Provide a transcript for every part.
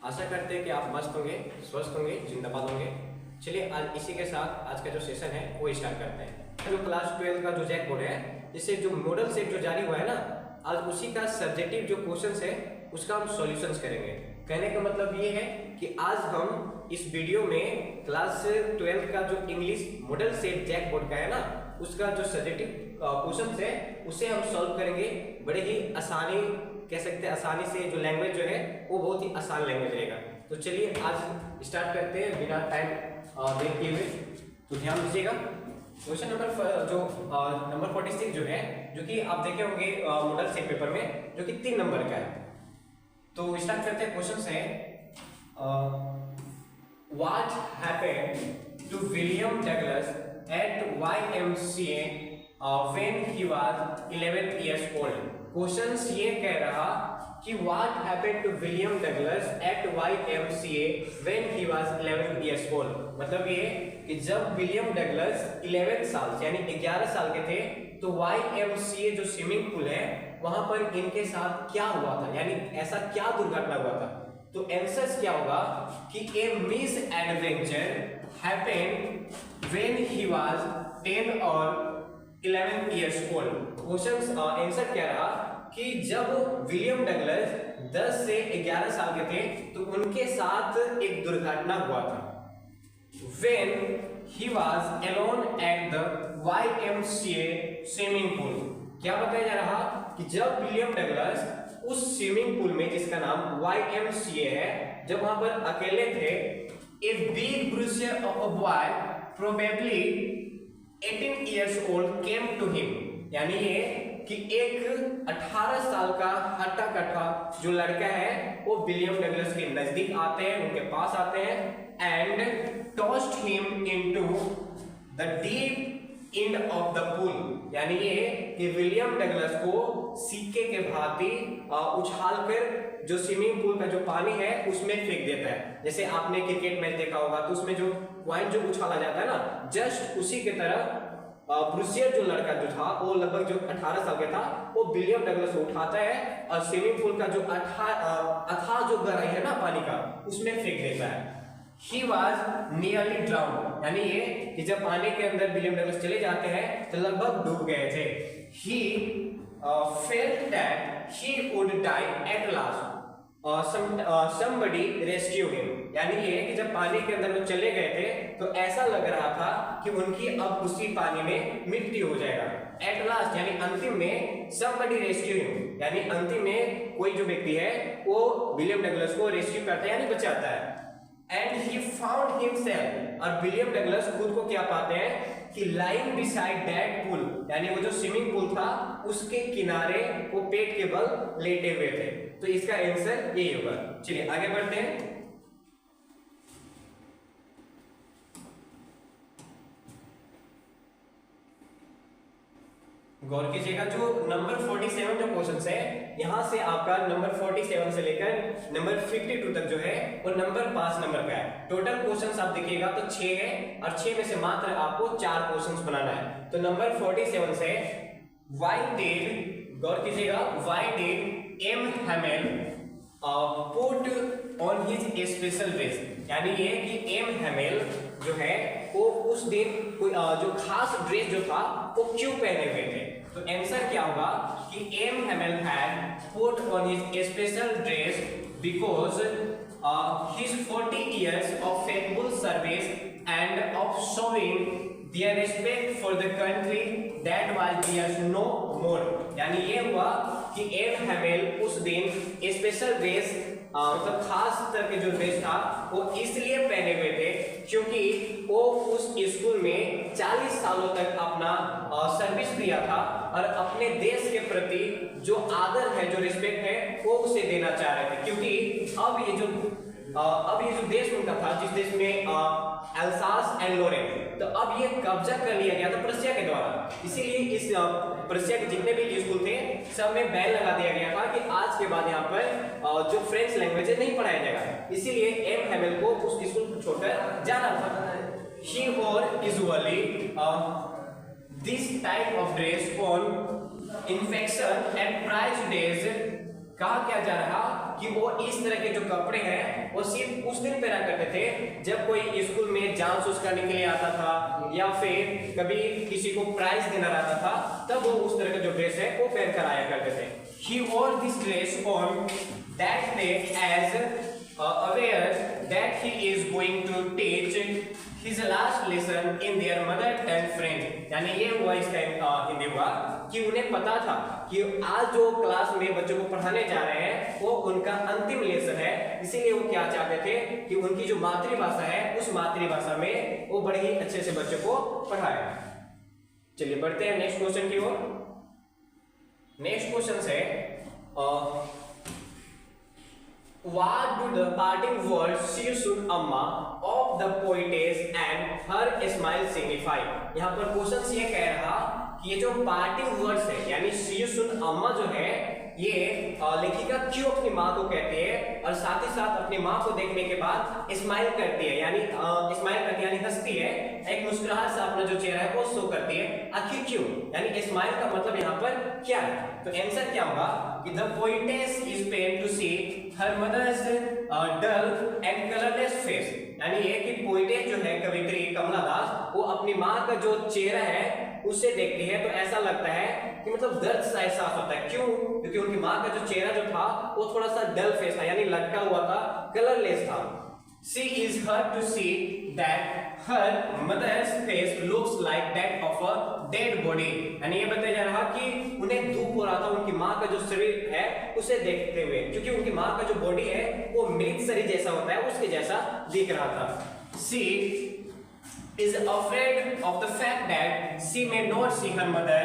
आशा करते हैं कि आप मस्त होंगे, स्वस्थ होंगे, जिंदाबाद होंगे। चलिए आज इसी के साथ आज का जो सेशन है वो स्टार्ट करते हैं। जो क्लास 12 का जो जैक बोर्ड है, इससे जो मॉडल सेट जो जारी हुआ है ना, आज उसी का सब्जेक्टिव जो क्वेश्चंस है उसका हम सॉल्यूशंस करेंगे। कहने का मतलब ये है कि आज हम इस वीडियो में क्लास 12 का जो English model set JAC board का है ना, उसका जो सब्जेक्टिव क्वेश्चंस है उसे हम सॉल्व करेंगे। बड़े ही आसानी कह सकते हैं, आसानी से जो लैंग्वेज जो है वो बहुत ही आसान लैंग्वेज रहेगा। तो चलिए आज स्टार्ट करते हैं बिना टाइम देखते हुए। तो ध्यान दीजिएगा, क्वेश्चन नंबर 46 जो है, जो कि आप देखे होंगे मॉडल सेट पेपर में, जो कि 3 नंबर का है। तो स्टार्ट करते हैं। क्वेश्चन है what happened to William Douglas at YMCA when he was 11 years old. Questions ये कह रहा कि what happened to William Douglas at YMCA when he was 11 years old. मतलब ये कि जब विलियम डगलस 11 साल यानी 11 साल के थे तो YMCA जो स्विमिंग पूल है वहां पर इनके साथ क्या हुआ था, यानी ऐसा क्या दुर्घटना हुआ था। तो आंसर क्या होगा कि a misadventure happened when he was 10 और 11 इयर्स ओल्ड। क्वेश्चन आंसर क्या रहा कि जब विलियम डगलस 10 से 11 साल के थे तो उनके साथ एक दुर्घटना हुआ था। When he was alone at the YMCA swimming pool। क्या बताया जा रहा कि जब विलियम डगलस उस स्विमिंग पूल में जिसका नाम YMCA है, जब वहां पर अकेले थे, a big bruiser of a boy probably 18 years old came to him। यानी ये कि एक 18 साल का हट्टा कट्टा जो लड़का है वो विलियम डगलस के नजदीक आते हैं, उनके पास आते हैं and tossed him into the deep end of the pool. यानी ये कि विलियम डगलस को सिक्के के भांति उछालकर जो स्विमिंग पूल का जो पानी है उसमें फेंक देता है। जैसे आपने क्रिकेट मैच देखा होगा तो उसमें जो पॉइंट जो उछाला जाता है ना, जस्ट उसी की तरह ब्रूसियर जो लड़का जो था वो लगभग जो 18 साल का था, वो विलियम डगलस को उठाता है और स्विमिंग पूल का जो अथाह जो गहराई है ना पानी का, उसमें फेंक देता है। He was nearly drowned। यानी ये कि जब पानी के अंदर विलियम डगलस चले जाते हैं तो लगभग डूब गए थे। He felt that he would die at last। somebody rescue him। यानी ये कि जब पानी के अंदर वो चले गए थे तो ऐसा लग रहा था कि उनकी अब उसी पानी में मृत्यु हो जाएगा। एट लास्ट यानी अंतिम में somebody rescue him, यानी अंतिम में कोई जो व्यक्ति है वो विलियम डगलस को रेस्क्यू करता है यानी बचाता है। एंड ही फाउंड हिमसेल्फ, और विलियम डगलस खुद को क्या पाते हैं कि लाइंग बिसाइड दैट पूल, यानी वो जो स्विमिंग पूल था उसके किनारे वो पेट के बल लेटे हुए थे। तो इसका आंसर यही होगा। चलिए आगे बढ़ते हैं। गौर कीजिएगा, जो नंबर 47 जो क्वेश्चन है, यहां से आपका नंबर 47 से लेकर नंबर 52 तक जो है वो नंबर 5 नंबर का है। टोटल क्वेश्चंस आप देखिएगा तो 6 है और 6 में से मात्र आपको 4 क्वेश्चंस बनाना है। तो नंबर 47 से why did, गौर कीजिएगा, why did M Hamel put on his special dress। यानी ये कि एम हेमेल जो है वो उस दिन कोई जो खास ड्रेस जो था वो क्यों पहने हुए थे। तो आंसर क्या होगा कि M Hamel had put on his special dress because his 40 years of faithful service and of showing their respect for the country that was theirs no more। यानी ये हुआ कि एम हेमेल उस दिन स्पेशल ड्रेस मतलब खास तरह के जो ड्रेस था वो इसलिए पहने हुए थे क्योंकि वो उस स्कूल में 40 सालों तक अपना सर्विस दिया था और अपने देश के प्रति जो आदर है, जो रिस्पेक्ट है वो उसे देना चाह रहे थे। क्योंकि अब ये जो देश उनका था, जिस देश में अल्सास एंड लोरेन, तो अब ये कब्जा कर लिया गया था प्रशिया के द्वारा। इसीलिए इस प्रशिया के जितने भी स्कूल थे सब में बैन लगा दिया गया था कि आज के बाद यहाँ पर जो फ्रेंच लैंग्वेज है नहीं पढ़ाया जाएगा। इसीलिए एम हेमेल को उस स्कूल को छोड़कर जाना था। He wore usually this type of dress on infection and prize days कहा क्या जा रहा कि वो इस तरह के जो कपड़े हैं वो सिर्फ उस दिन पहना करते थे जब कोई स्कूल में जांच करने के लिए आता था या फिर कभी किसी को प्राइज देना रहता था, तब वो उस तरह का जो ड्रेस है वो पहन कर आया करते थे। He wore this dress on that day as aware that he is going to teach his last lesson in their mother tongue French। यानी ये हुआ इसका हिंदी हुआ कि उन्हें पता था कि आज जो क्लास में बच्चों को पढ़ाने जा रहे हैं वो उनका अंतिम लेसन है, इसीलिए वो क्या चाहते थे कि उनकी जो मातृभाषा है उस मातृभाषा में वो बड़े ही अच्छे से बच्चों को पढ़ाए। चलिए बढ़ते हैं नेक्स्ट क्वेश्चन की ओर। नेक्स्ट क्वेश्चन है what do the parting words "see you soon amma" of the poetess and her smile signify। यहाँ पर क्वेश्चन ये कह रहा कि ये जो पार्टिंग वर्ड्स है यानी "see you soon amma" जो है ये लेखिका क्यों अपनी माँ को कहती है और साथ ही साथ अपनी माँ को देखने के बाद स्माइल करती है, यानी स्माइल करती है यानी हंसती है, एक मुस्कुराहट से अपना जो चेहरा है वो शो करती है। आखिर क्यों, यानी स्माइल का मतलब यहाँ पर क्या है? तो आंसर क्या होगा कि the poetess is pain to see her mother's dull and colourless face. यानी ये कि पोएटेस जो है कवित्री कमला दास वो अपनी माँ का जो चेहरा है उससे देखती है तो ऐसा लगता है कि मतलब दर्द सा एहसास होता है। क्यों? क्योंकि उनकी माँ का जो चेहरा जो था वो थोड़ा सा डल फेस था यानी लटका हुआ था, कलरलेस था। She is hurt to see that her mother's face looks like that of a dead body। यानी ये बताया जा रहा कि उन्हें दुख हो रहा था उनकी माँ का जो शरीर है उसे देखते हुए, क्योंकि उनकी माँ का जो बॉडी है वो मृत शरीर जैसा होता है उसके जैसा दिख रहा था। She is afraid of the fact that she may not see her mother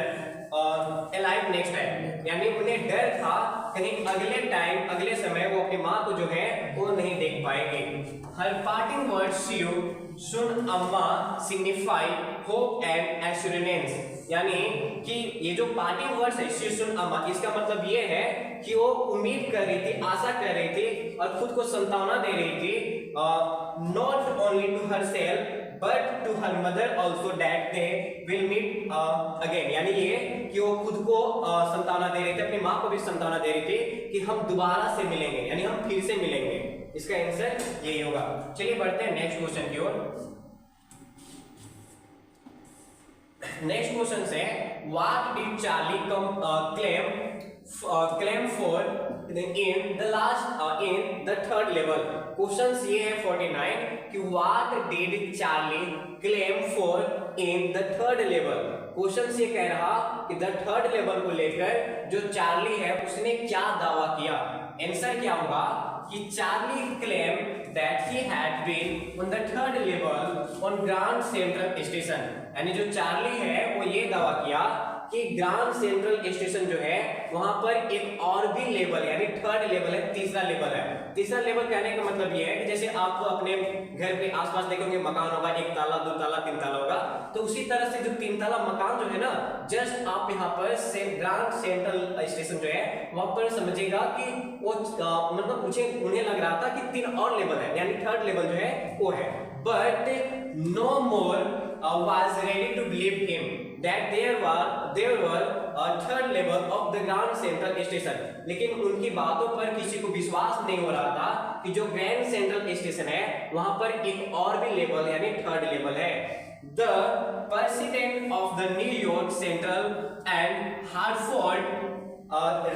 alive next time। यानी उन्हें डर था कहीं अगले टाइम अगले समय वो अपनी माँ को जो है वो नहीं देख पाएंगे। Her parting words "see you soon amma" signify hope and assurance। यानी कि ये जो पार्टिंग वर्ड्स है "see you soon amma" इसका मतलब ये है कि वो उम्मीद कर रही थी, आशा कर रही थी और खुद को सांत्वना दे रही थी, not only to herself but to her mother also that they will meet again। यानी ये कि वो खुद को सांत्वना दे रही थी, अपनी माँ को भी सांत्वना दे रही थी कि हम दोबारा से मिलेंगे, यानी हम फिर से मिलेंगे। इसका आंसर यही होगा। चलिए बढ़ते हैं नेक्स्ट क्वेश्चन की ओर। नेक्स्ट क्वेश्चन है what did Charlie claim for in the last in the third level। Question ये है 49 कि what did Charlie claim for in the third level. Question ये कह रहा कि द थर्ड लेवल को लेकर जो चार्ली है उसने क्या दावा किया। आंसर क्या होगा कि Charlie claim that he had been on the third level on Grand Central Station। यानी जो चार्ली है वो ये दावा किया कि ग्रांड सेंट्रल स्टेशन जो है वहां पर एक और भी लेवल यानी थर्ड लेवल है, तीसरा लेवल है। तीसरा लेवल कहने का मतलब ये है कि जैसे आप अपने घर के आसपास देखोगे मकान होगा, एक ताला, दो ताला, तीन ताला होगा, तो उसी तरह से जो तीन ताला मकान जो है ना, जस्ट आप यहाँ पर ग्रांड सेंट्रल स्टेशन जो है वहां पर समझिएगा कि वो मतलब उन्हें लग रहा था कि तीन और लेवल है यानी थर्ड लेवल जो है वो है। But no more was ready to believe him that there were a third level of the Grand Central Station। लेकिन उनकी बातों पर किसी को विश्वास नहीं हो रहा था कि जो ग्रैंड सेंट्रल स्टेशन है वहां पर एक और भी लेवल यानी थर्ड लेवल है। The president of the New York Central and Hartford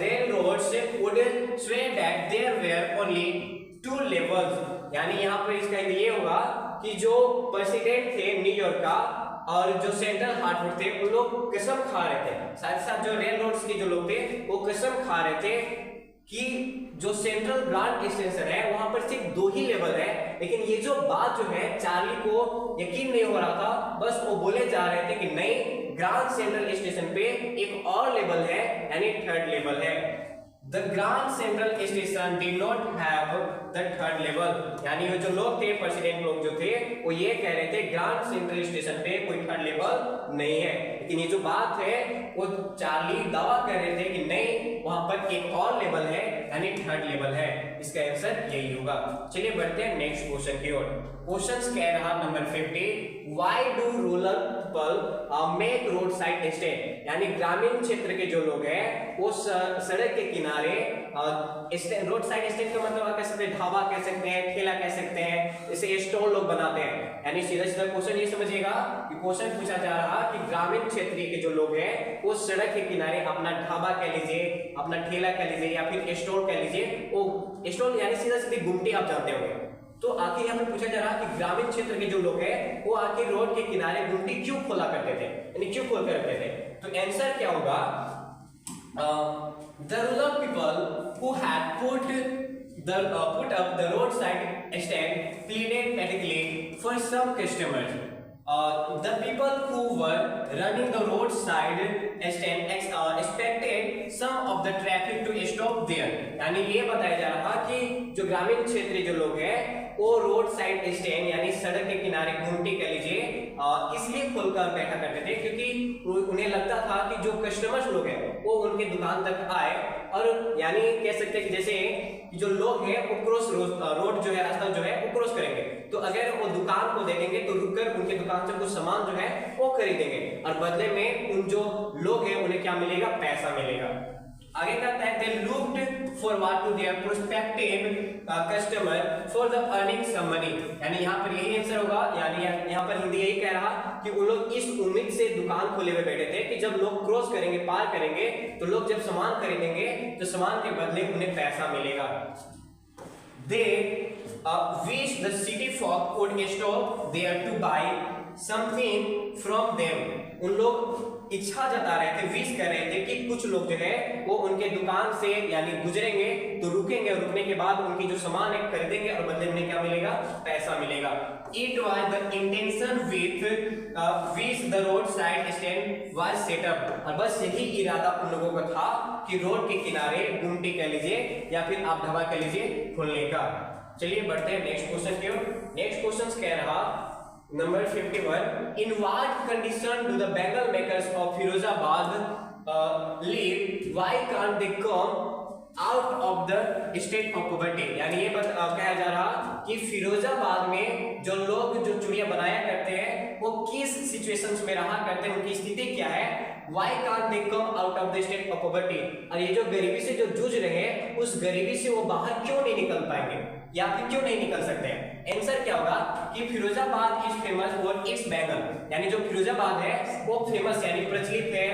railroads would swear that there were only 2 levels। यानी यहाँ पर इसका ये होगा कि जो प्रेसिडेंट थे न्यूयॉर्क का और जो सेंट्रल हार्टफोर्ड थे वो लोग कसम खा रहे थे, साथ ही साथ जो रेल रोड्स के जो लोग थे वो कसम खा रहे थे कि जो सेंट्रल ग्रांड स्टेशन है वहां पर सिर्फ 2 ही लेवल है। लेकिन ये जो बात जो है चार्ली को यकीन नहीं हो रहा था, बस वो बोले जा रहे थे कि नहीं, ग्रांड सेंट्रल स्टेशन पे एक और लेवल है यानी थर्ड लेवल है। The Grand Central Station did not have the third level। यानी वो जो लोग थे प्रेसिडेंट लोग जो थे वो ये कह रहे थे ग्रांड सेंट्रल स्टेशन पे कोई थर्ड लेवल नहीं है। लेकिन ये जो बात है वो चार्ली दावा कर रहे थे कि नहीं, वहां पर एक और लेवल है यानी थर्ड लेवल है। इसका आंसर यही होगा। चलिए बढ़ते हैं नेक्स्ट क्वेश्चन की ओर। क्वेश्चन कह रहा number 50, why do rural people make road side stand, यानी ग्रामीण क्षेत्र के जो लोग हैं वो सड़क के किनारे रोड साइड स्टैंड का मतलब आप कह सकते हैं ढाबा कह सकते हैं, ठेला कह सकते हैं, इसे स्टॉल लोग बनाते हैं। यानी सीधा सीधा क्वेश्चन ये समझिएगा कि क्वेश्चन पूछा जा रहा कि ग्रामीण क्षेत्र के जो लोग हैं वो सड़क के किनारे अपना ढाबा कह लीजिए, अपना ठेला कह लीजिए या फिर स्टॉल कह लीजिए, वो स्टॉल यानी सीधा सीधी गुमटी आप जानते होंगे। तो आखिर यहाँ पे पूछा जा रहा कि ग्रामीण क्षेत्र के जो लोग हैं वो आखिर रोड के किनारे गुमटी क्यों खोला करते थे, यानी क्यों खोल कर रखते थे। तो आंसर क्या होगा, the rural people who had put up the roadside stand pleaded pathetically for some customers. The people who were running the roadside stand expected some of the traffic to stop there. यानी ये बताया जा रहा कि जो ग्रामीण क्षेत्र जो लोग हैं वो रोड साइड स्टैंड यानी सड़क के किनारे गुमटी कह लीजिए इसलिए खोलकर बैठा करते थे क्योंकि उन्हें लगता था कि जो कस्टमर्स लोग हैं वो उनके दुकान तक आए और यानी कह सकते हैं कि जैसे जो लोग हैं वो क्रॉस रोड जो है रास्ता जो है वो क्रॉस करेंगे, तो अगर वो दुकान को देखेंगे तो रुककर उनके दुकान से कुछ सामान जो है वो खरीदेंगे और बदले में उन जो लोग हैं उन्हें क्या मिलेगा, पैसा मिलेगा। आगे कहता है they looked forward to their prospective customer for the earning some money, यानी यहाँ पर यही आंसर होगा। यानी यहाँ पर हिंदी यही कह रहा कि उन लोग इस उम्मीद से दुकान खोले हुए बैठे थे कि जब लोग क्रॉस करेंगे, पार करेंगे, तो लोग जब सामान खरीदेंगे तो सामान के बदले उन्हें पैसा मिलेगा। They wish the city folk would stop there to buy something from them. उन लोग इच्छा जता रहे थे, विश कर रहे थे कि कुछ लोग जो है वो उनके दुकान से यानी गुजरेंगे तो रुकेंगे और रुकने के बाद उनकी जो सामान है खरीदेंगे और बदले में क्या मिलेगा, पैसा मिलेगा। It was the intention with which the roadside stand was set up, और बस यही इरादा उन लोगों का था कि रोड के किनारे गुमटी कह लीजिए या फिर आप ढाबा कह लीजिए खोलने का। चलिए बढ़ते हैं नेक्स्ट क्वेश्चन की ओर। नेक्स्ट क्वेश्चन कह रहा number 51, in what condition do the bangle makers of Firozabad live, why can't they come out of the state of poverty, यानी ये कहा जा रहा कि फिरोजाबाद में जो लोग जो चूड़ियां बनाया करते हैं वो किस सिचुएशंस में रहा करते हैं, उनकी स्थिति क्या है, why can't they come out of the state of poverty, और ये जो गरीबी से जो जूझ रहे हैं उस गरीबी से वो बाहर क्यों नहीं निकल पाएंगे या फिर क्यों नहीं निकल सकते हैं। आंसर क्या होगा कि Firozabad is famous for its bangle, यानी जो फिरोजाबाद है वो फेमस यानी प्रचलित है,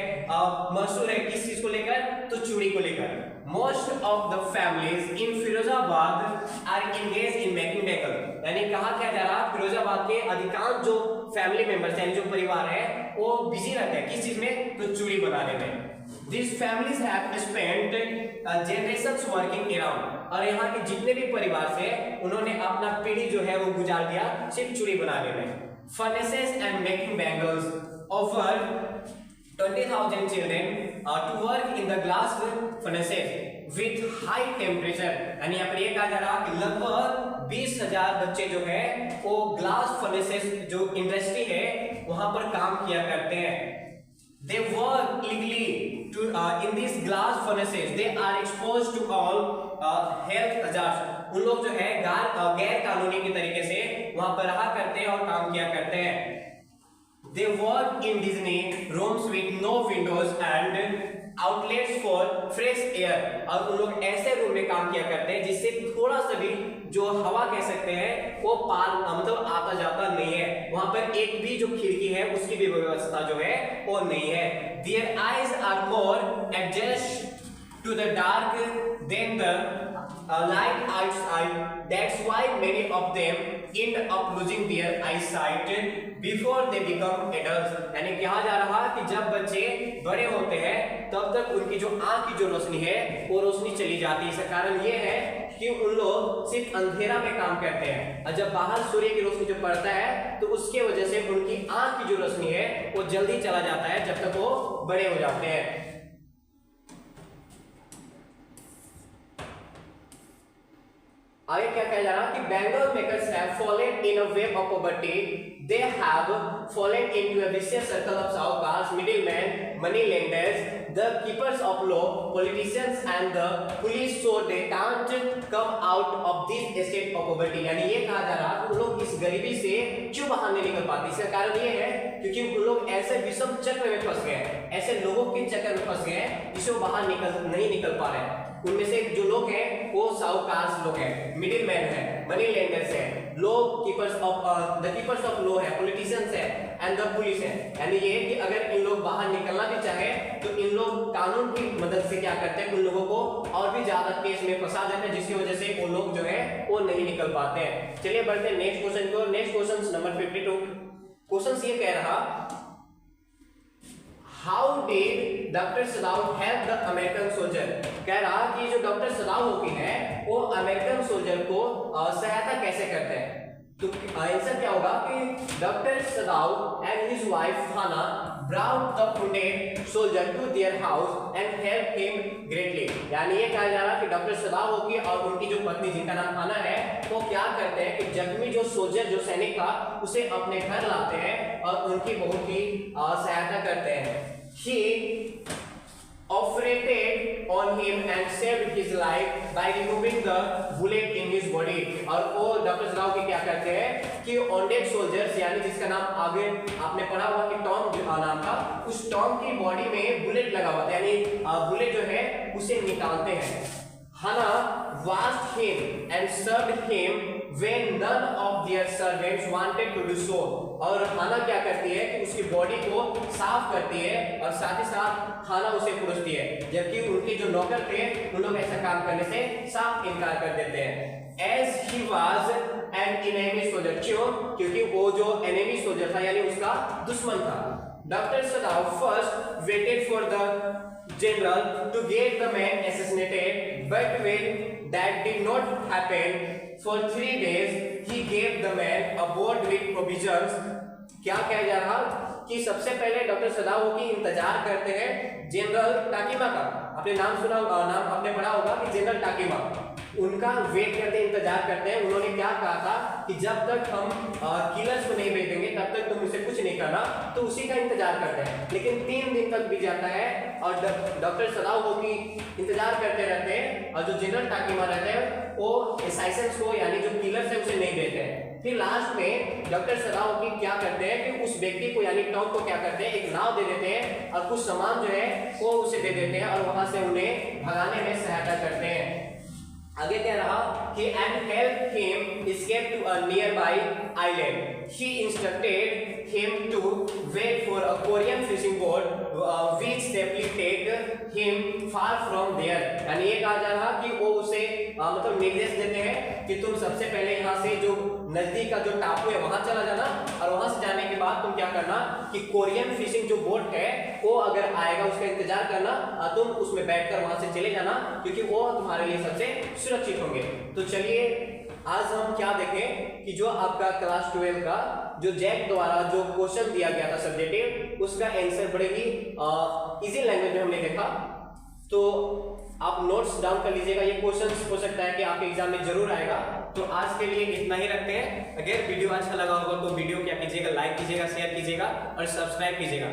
मशहूर है किस चीज को लेकर, तो चूड़ी को लेकर। Most of the families in Firozabad are engage in making bangle, यानी कहा क्या जा रहा फिरोजाबाद के अधिकांश जो फैमिली मेंबर्स यानी जो परिवार है वो बिजी रहते हैं किस चीज में, तो चूड़ी बनाने में। These families have spent generations working around, और यहाँ के जितने भी परिवार से उन्होंने अपना पीढ़ी जो है वो गुजार दिया सिर्फ चूड़ी बनाने में। Furnaces and making bangles over 20,000 children to work in the glass furnaces with high temperature, यानी यहाँ पर ये कहा जा रहा कि लगभग 20,000 बच्चे जो है वो ग्लास फर्नेसेस जो इंडस्ट्री है वहां पर काम किया करते हैं। They work illegally to in these glass furnaces. They are exposed to all health hazards. उन लोग जो है गैर कानूनी के तरीके से वहां पर रहा करते हैं और काम किया करते हैं। They work in Disney rooms with no windows and outlets for fresh air, और उन लोग ऐसे रूम में काम किया करते हैं जिससे थोड़ा सा भी जो हवा कह सकते हैं वो मतलब आता जाता नहीं है, वहां पर एक भी जो खिड़की है उसकी भी व्यवस्था जो है वो नहीं है। Their eyes are more adjust to the dark than the light outside. That's why many of them end up losing their eyesight before they become adults. यानी कहा जा रहा कि जब बच्चे बड़े होते हैं तब तक उनकी जो आंख की जो रोशनी है वो रोशनी चली जाती है। इसका कारण ये है कि उन लोग सिर्फ अंधेरा में काम करते हैं और जब बाहर सूर्य की रोशनी जो पड़ता है तो उसके वजह से उनकी आंख की जो रोशनी है वो जल्दी चला जाता है जब तक वो बड़े हो जाते हैं। आगे क्या कहा जा रहा कि bangle makers have fallen in a web of poverty they have fallen into a vicious circle of sahukas, middlemen, money lenders, the keepers of law, politicians and the police, so they can't come out of this state of poverty। यानी ये कहा जा रहा है उन लोग इस गरीबी से क्यों बाहर नहीं निकल पाते। इसका कारण ये है क्योंकि उन लोग ऐसे विषम चक्र में फंस गए हैं, ऐसे लोगों के चक्कर में फंस गए हैं जिससे वो बाहर नहीं निकल पा रहे हैं। उनमें से जो लोग हैं वो साहूकार लोग हैं, मिडिल मैन है, मनी लेंडर्स है, law keepers of the keepers of law है, पॉलिटिशियंस है एंड द पुलिस है। यानी ये कि अगर इन लोग बाहर निकलना भी चाहे तो इन लोग कानून की मदद से क्या करते हैं, उन लोगों को और भी ज्यादा केस में फंसा देते हैं, जिसकी वजह से वो लोग जो है वो नहीं निकल पाते हैं। चलिए बढ़ते हैं नेक्स्ट क्वेश्चन को। Next question number 52। क्वेश्चन ये कह रहा, How did doctor सदाव help the American soldier. कह रहा कि जो डॉक्टर सदाव होती है वो अमेरिकन सोल्जर को सहायता कैसे करते हैं। तो आंसर क्या होगा कि doctor Sadao and his wife Hana brought the wounded soldier to their house and helped him greatly। यानी ये कहा जा रहा है कि डॉक्टर सदाव होगी और उनकी जो पत्नी जिनका नाम हाना है वो क्या करते हैं कि जख्मी जो सोल्जर जो सैनिक था उसे अपने घर लाते हैं और उनकी बहुत ही सहायता करते हैं। He operated on him and saved his life by removing the bullet in his body। और वो डॉक्टर सदाव की क्या करते हैं कि ऑनडेड सोल्जर्स यानी जिसका नाम आगे आपने पढ़ा हुआ कि टॉम नाम था, उस टॉम की बॉडी में बुलेट लगा हुआ था, यानी बुलेट जो है उसे निकालते हैं। Hannah washed him and served him when none of their servants wanted to do so। और हाना क्या करती है कि उसकी बॉडी को साफ करती है और साथ ही साथ खाना उसे परोसती है, जबकि उनके जो नौकर थे उन लोग ऐसा काम करने से साफ इनकार कर देते हैं। As he was an enemy soldier। क्यों? क्योंकि वो जो enemy soldier था यानी उसका दुश्मन था। Doctor सदाव first waited for the general to get the man assassinated, but when that did not happen, for 3 days he gave the man a boat with provisions। क्या कहा जा रहा कि सबसे पहले डॉक्टर सदाव की इंतजार करते हैं जनरल टाकीमा का। आपने नाम सुना, नाम आपने पढ़ा होगा कि जनरल टाकीमा, उनका वेट करते हैं, इंतजार करते हैं। उन्होंने क्या कहा था कि जब तक हम किलर्स को नहीं भेजेंगे तब तक तुम उसे कुछ नहीं करना, तो उसी का इंतजार करते हैं। लेकिन 3 दिन तक बीत जाता है और डॉक्टर सदाव की इंतजार करते रहते हैं और जो जनरल टाकीमा रहते हैं वो असासिन्स को यानी जो किलर्स है उसे नहीं देते हैं। फिर लास्ट में डॉक्टर सदाव की क्या करते हैं कि उस व्यक्ति को यानी टॉम को क्या करते हैं, एक नाव दे देते हैं और कुछ सामान जो है वो उसे दे देते हैं और वहां से उन्हें भगाने में सहायता करते हैं। आगे कह रहा कि and helped him escape to a nearby island। He instructed him to wait for a Korean fishing boat which safely take him far from there। यानी ये कहा जा रहा कि वो उसे मतलब निर्देश देते हैं कि तुम सबसे पहले यहाँ से जो नजदीक का जो टापू है वहां चला जाना और वहां से जाने के बाद तुम क्या करना कि कोरियन फिशिंग जो बोट है वो अगर आएगा उसका इंतजार करना और तुम उसमें बैठकर वहां से चले जाना क्योंकि वो तुम्हारे लिए सबसे सुरक्षित होंगे। तो चलिए आज हम क्या देखें कि जो आपका क्लास 12 का जो जैक द्वारा जो क्वेश्चन दिया गया था सब्जेक्टिव, उसका आंसर बड़े ही इजी लैंग्वेज में हमने देखा। तो आप नोट्स डाउन कर लीजिएगा, ये क्वेश्चन हो सकता है कि आपके एग्जाम में जरूर आएगा। तो आज के लिए इतना ही रखते हैं। अगर वीडियो अच्छा लगा होगा तो वीडियो क्या कीजिएगा, लाइक कीजिएगा, शेयर कीजिएगा और सब्सक्राइब कीजिएगा।